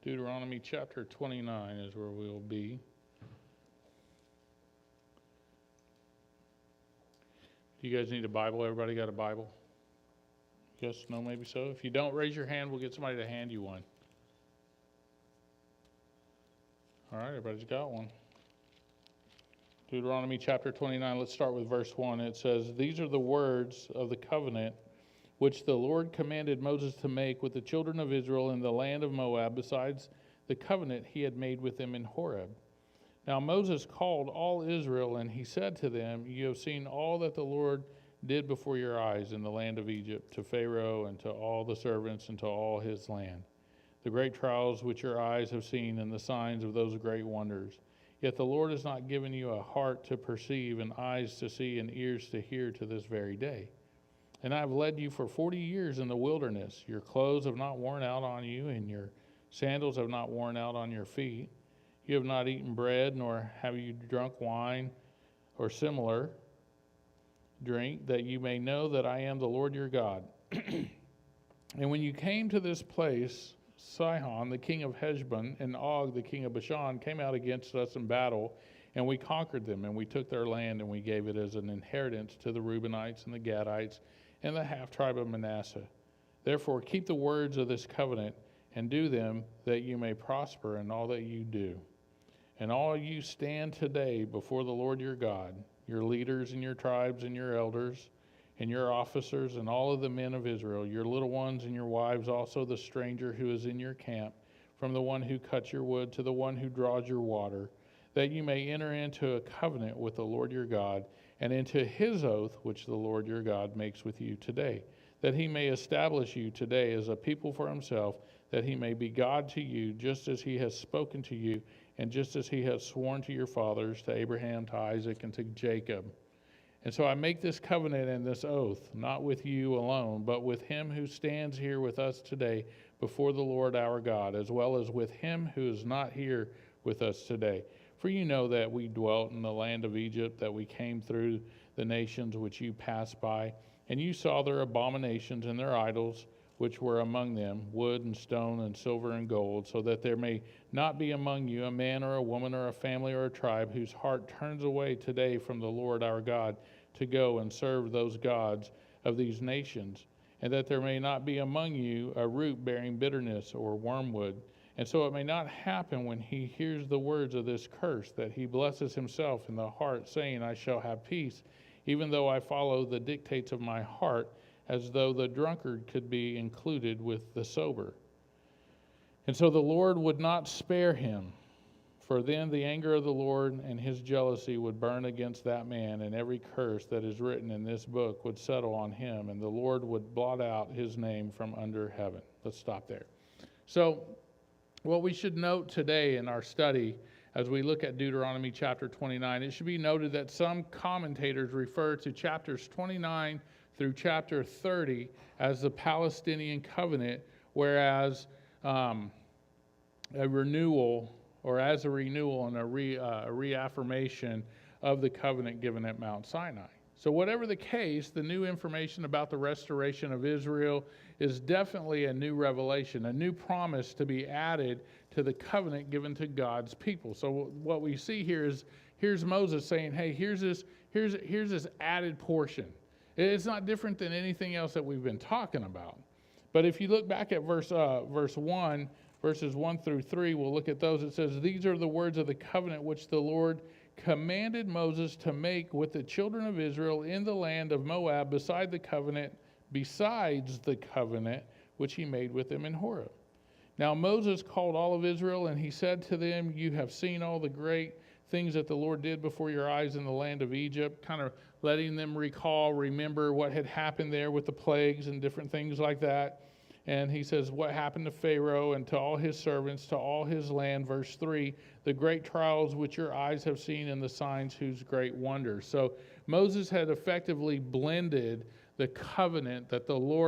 Deuteronomy chapter 29 is where we'll be. Do you guys need a Bible? Everybody got a Bible? Yes, no, maybe so. If you don't, raise your hand. We'll get somebody to hand you one. All right, everybody's got one. Deuteronomy chapter 29, let's start with verse 1. It says, "These are the words of the covenant which the Lord commanded Moses to make with the children of Israel in the land of Moab, besides the covenant he had made with them in Horeb. Now Moses called all Israel, and he said to them, You have seen all that the Lord did before your eyes in the land of Egypt, to Pharaoh and to all the servants and to all his land, the great trials which your eyes have seen and the signs of those great wonders. Yet the Lord has not given you a heart to perceive and eyes to see and ears to hear to this very day. And I have led you for 40 years in the wilderness. Your clothes have not worn out on you, and your sandals have not worn out on your feet. You have not eaten bread, nor have you drunk wine or similar drink, that you may know that I am the Lord your God. And when you came to this place, Sihon, the king of Heshbon, and Og, the king of Bashan, came out against us in battle, and we conquered them, and we took their land, and we gave it as an inheritance to the Reubenites and the Gadites and the half-tribe of Manasseh. Therefore keep the words of this covenant, and do them, that you may prosper in all that you do. And all you stand today before the Lord your God, your leaders and your tribes and your elders and your officers and all of the men of Israel, your little ones and your wives, also the stranger who is in your camp, from the one who cuts your wood to the one who draws your water, that you may enter into a covenant with the Lord your God, and into his oath which the Lord your God makes with you today, that he may establish you today as a people for himself, that he may be God to you, just as he has spoken to you, and just as he has sworn to your fathers, to Abraham, to Isaac, and to Jacob. And so I make this covenant and this oath, not with you alone, but with him who stands here with us today before the Lord our God, as well as with him who is not here with us today. For you know that we dwelt in the land of Egypt, that we came through the nations which you passed by, and you saw their abominations and their idols, which were among them, wood and stone and silver and gold, so that there may not be among you a man or a woman or a family or a tribe whose heart turns away today from the Lord our God to go and serve those gods of these nations, and that there may not be among you a root bearing bitterness or wormwood. And so it may not happen when he hears the words of this curse, that he blesses himself in the heart, saying, I shall have peace, even though I follow the dictates of my heart, as though the drunkard could be included with the sober. And so the Lord would not spare him, for then the anger of the Lord and his jealousy would burn against that man, and every curse that is written in this book would settle on him, and the Lord would blot out his name from under heaven. Let's stop there. So what we should note today in our study, as we look at Deuteronomy chapter 29, it should be noted that some commentators refer to chapters 29 through chapter 30 as the Palestinian covenant, whereas a renewal and a reaffirmation of the covenant given at Mount Sinai. So whatever the case, the new information about the restoration of Israel is definitely a new revelation, a new promise to be added to the covenant given to God's people. So what we see here is, here's Moses saying, hey, here's this added portion. It's not different than anything else that we've been talking about. But if you look back at verse 1, verses 1 through 3, we'll look at those. It says, These are the words of the covenant which the Lord commanded Moses to make with the children of Israel in the land of Moab, besides the covenant which he made with them in Horeb. Now Moses called all of Israel, and he said to them, You have seen all the great things that the Lord did before your eyes in the land of Egypt, kind of letting them remember what had happened there with the plagues and different things like that. And he says, what happened to Pharaoh and to all his servants, to all his land, verse 3, the great trials which your eyes have seen and the signs whose great wonders. So Moses had effectively blended the covenant that the Lord